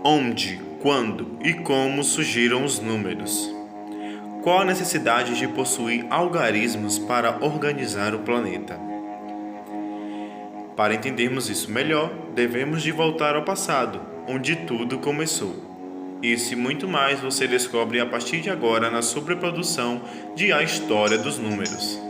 Onde, quando e como surgiram os números? Qual a necessidade de possuir algarismos para organizar o planeta? Para entendermos isso melhor, devemos de voltar ao passado, onde tudo começou. Isso e muito mais você descobre a partir de agora na sobreprodução de A História dos Números.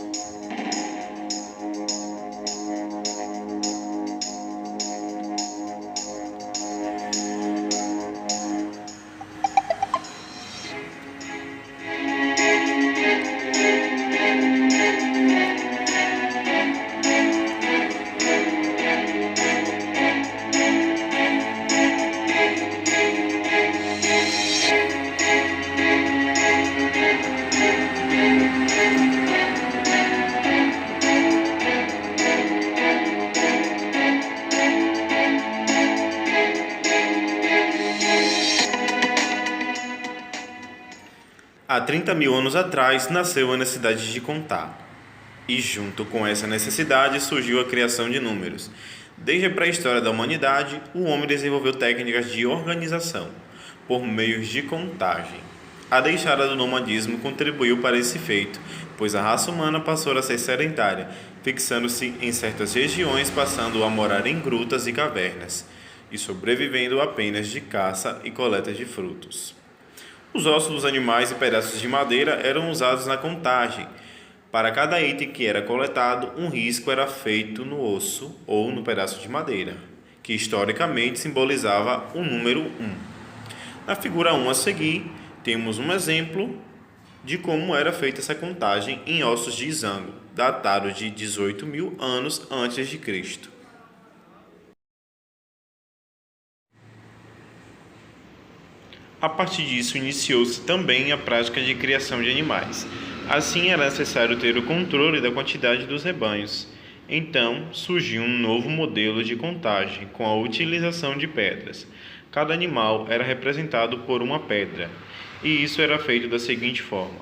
Há 30 mil anos atrás nasceu a necessidade de contar. E junto com essa necessidade surgiu a criação de números. Desde a pré-história da humanidade, o homem desenvolveu técnicas de organização, por meios de contagem. A deixada do nomadismo contribuiu para esse feito, pois a raça humana passou a ser sedentária, fixando-se em certas regiões, passando a morar em grutas e cavernas, e sobrevivendo apenas de caça e coleta de frutos. Os ossos dos animais e pedaços de madeira eram usados na contagem. Para cada item que era coletado, um risco era feito no osso ou no pedaço de madeira, que historicamente simbolizava o número 1. Na figura 1 a seguir, temos um exemplo de como era feita essa contagem em ossos de Izango, datado de 18 mil anos antes de Cristo. A partir disso, iniciou-se também a prática de criação de animais. Assim, era necessário ter o controle da quantidade dos rebanhos. Então, surgiu um novo modelo de contagem, com a utilização de pedras. Cada animal era representado por uma pedra, e isso era feito da seguinte forma.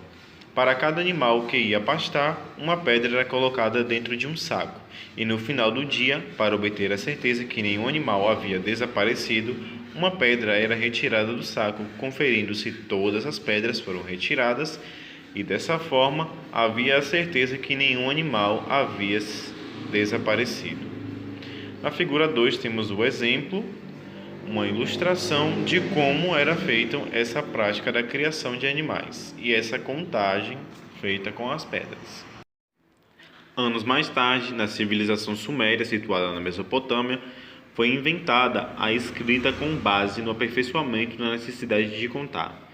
Para cada animal que ia pastar, uma pedra era colocada dentro de um saco, e no final do dia, para obter a certeza que nenhum animal havia desaparecido, uma pedra era retirada do saco, conferindo se todas as pedras foram retiradas, e dessa forma havia a certeza que nenhum animal havia desaparecido. Na figura 2 temos o exemplo, uma ilustração de como era feita essa prática da criação de animais e essa contagem feita com as pedras. Anos mais tarde, na civilização suméria situada na Mesopotâmia, foi inventada a escrita com base no aperfeiçoamento da necessidade de contar.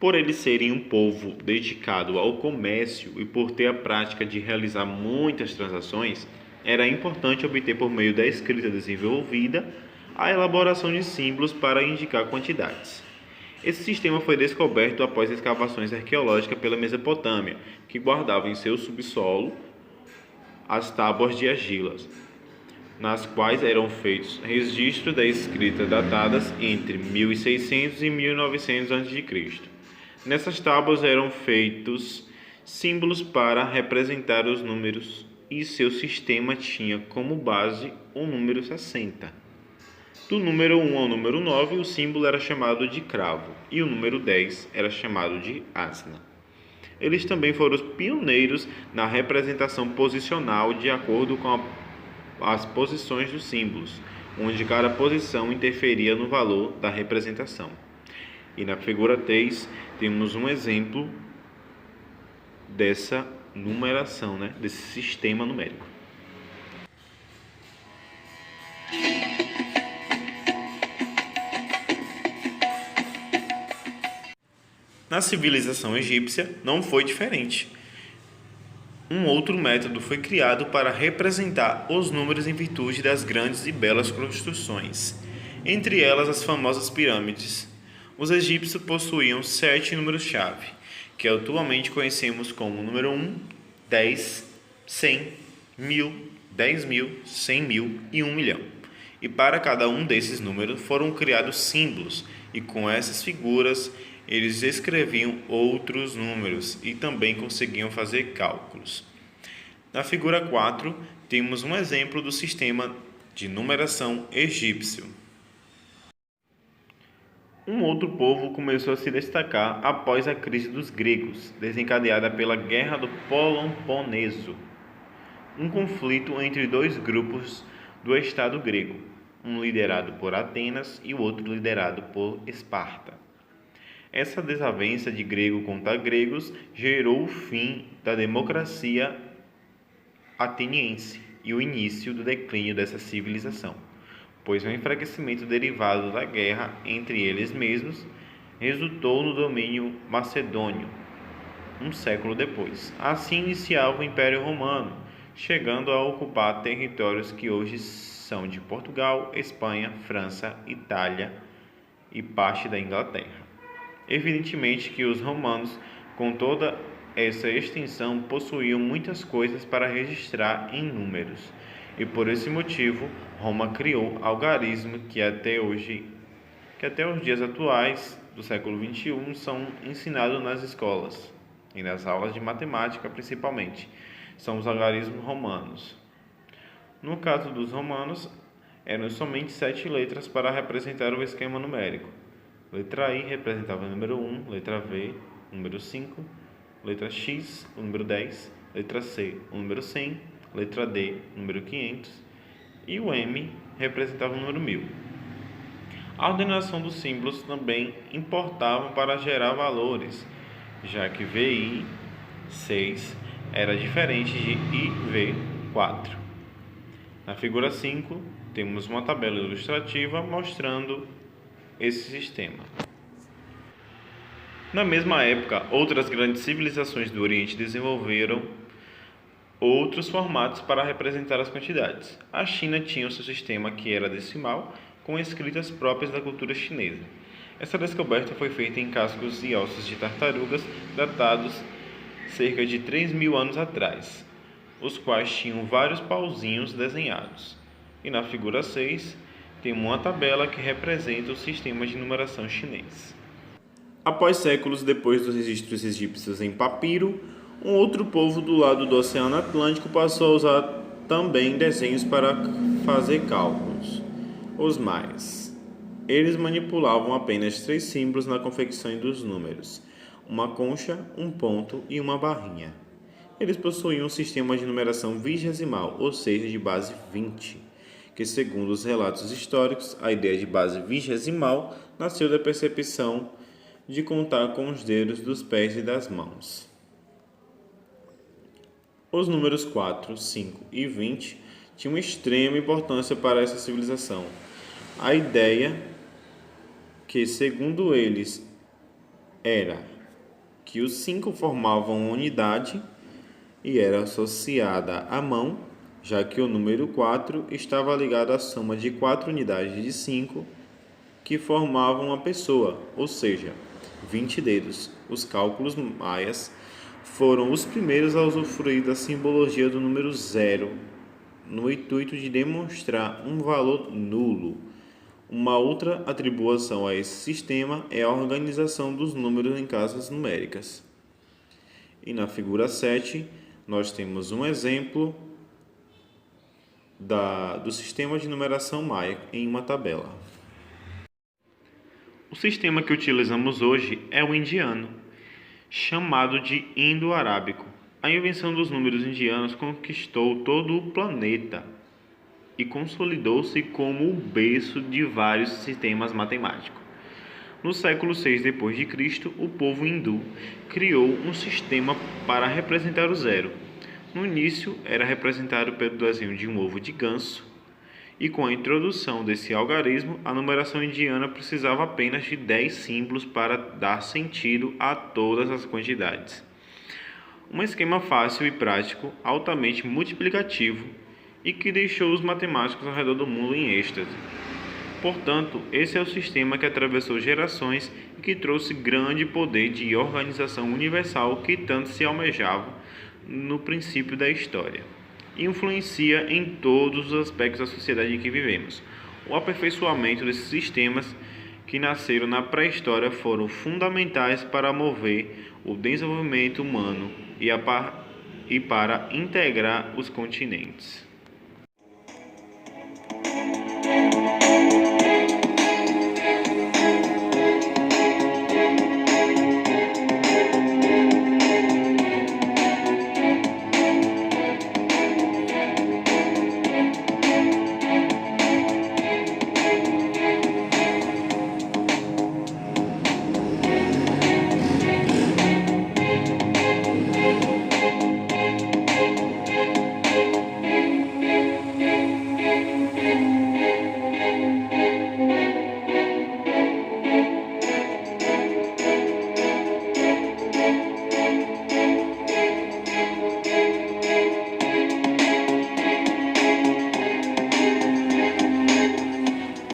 Por eles serem um povo dedicado ao comércio e por ter a prática de realizar muitas transações, era importante obter por meio da escrita desenvolvida a elaboração de símbolos para indicar quantidades. Esse sistema foi descoberto após escavações arqueológicas pela Mesopotâmia, que guardava em seu subsolo as tábuas de argilas, nas quais eram feitos registros da escrita datadas entre 1600 e 1900 a.C. Nessas tábuas eram feitos símbolos para representar os números e seu sistema tinha como base o número 60. Do número 1 ao número 9, o símbolo era chamado de cravo e o número 10 era chamado de asna. Eles também foram os pioneiros na representação posicional de acordo com as posições dos símbolos, onde cada posição interferia no valor da representação. E na figura 3 temos um exemplo dessa numeração, desse sistema numérico. Na civilização egípcia não foi diferente. Um outro método foi criado para representar os números em virtude das grandes e belas construções, entre elas as famosas pirâmides. Os egípcios possuíam 7 números-chave, que atualmente conhecemos como o número 1, 10, 100, 1000, 10.000, 100.000 e 1 milhão. E para cada um desses números foram criados símbolos, e com essas figuras eles escreviam outros números e também conseguiam fazer cálculos. Na figura 4, temos um exemplo do sistema de numeração egípcio. Um outro povo começou a se destacar após a crise dos gregos, desencadeada pela Guerra do Peloponeso, um conflito entre dois grupos do Estado grego, um liderado por Atenas e o outro liderado por Esparta. Essa desavença de grego contra gregos gerou o fim da democracia ateniense e o início do declínio dessa civilização, pois o enfraquecimento derivado da guerra entre eles mesmos resultou no domínio macedônio, um século depois. Assim iniciava o Império Romano, chegando a ocupar territórios que hoje são de Portugal, Espanha, França, Itália e parte da Inglaterra. Evidentemente que os romanos, com toda essa extensão, possuíam muitas coisas para registrar em números, e por esse motivo Roma criou algarismos que até os dias atuais do século XXI são ensinados nas escolas e nas aulas de matemática principalmente. São os algarismos romanos. No caso dos romanos, eram somente 7 letras para representar o esquema numérico. Letra I representava o número 1, letra V, o número 5, letra X, o número 10, letra C, o número 100, letra D, o número 500 e o M representava o número 1000. A ordenação dos símbolos também importava para gerar valores, já que VI 6 era diferente de IV 4. Na figura 5, temos uma tabela ilustrativa mostrando esse sistema. Na mesma época, outras grandes civilizações do Oriente desenvolveram outros formatos para representar as quantidades. A China tinha o seu sistema que era decimal, com escritas próprias da cultura chinesa. Essa descoberta foi feita em cascos e ossos de tartarugas datados cerca de 3.000 anos atrás, os quais tinham vários pauzinhos desenhados. E na figura 6, tem uma tabela que representa o sistema de numeração chinês. Após séculos depois dos registros egípcios em papiro, um outro povo do lado do Oceano Atlântico passou a usar também desenhos para fazer cálculos, os maias. Eles manipulavam apenas 3 símbolos na confecção dos números: uma concha, um ponto e uma barrinha. Eles possuíam um sistema de numeração vigesimal, ou seja, de base 20, que, segundo os relatos históricos, a ideia de base vigesimal nasceu da percepção de contar com os dedos dos pés e das mãos. Os números 4, 5 e 20 tinham extrema importância para essa civilização. A ideia que, segundo eles, era que os 5 formavam uma unidade e era associada à mão, já que o número 4 estava ligado à soma de 4 unidades de 5 que formavam uma pessoa, ou seja, 20 dedos. Os cálculos maias foram os primeiros a usufruir da simbologia do número 0, no intuito de demonstrar um valor nulo. Uma outra atribuição a esse sistema é a organização dos números em casas numéricas. E na figura 7, nós temos um exemplo do sistema de numeração maia em uma tabela. O sistema que utilizamos hoje é o indiano, chamado de indo-arábico. A invenção dos números indianos conquistou todo o planeta e consolidou-se como o berço de vários sistemas matemáticos. No século 6 d.C., o povo hindu criou um sistema para representar o zero. No início, era representado pelo desenho de um ovo de ganso, e com a introdução desse algarismo, a numeração indiana precisava apenas de 10 símbolos para dar sentido a todas as quantidades. Um esquema fácil e prático, altamente multiplicativo, e que deixou os matemáticos ao redor do mundo em êxtase. Portanto, esse é o sistema que atravessou gerações e que trouxe grande poder de organização universal que tanto se almejava no princípio da história. E influencia em todos os aspectos da sociedade em que vivemos. O aperfeiçoamento desses sistemas que nasceram na pré-história foram fundamentais para mover o desenvolvimento humano e para integrar os continentes.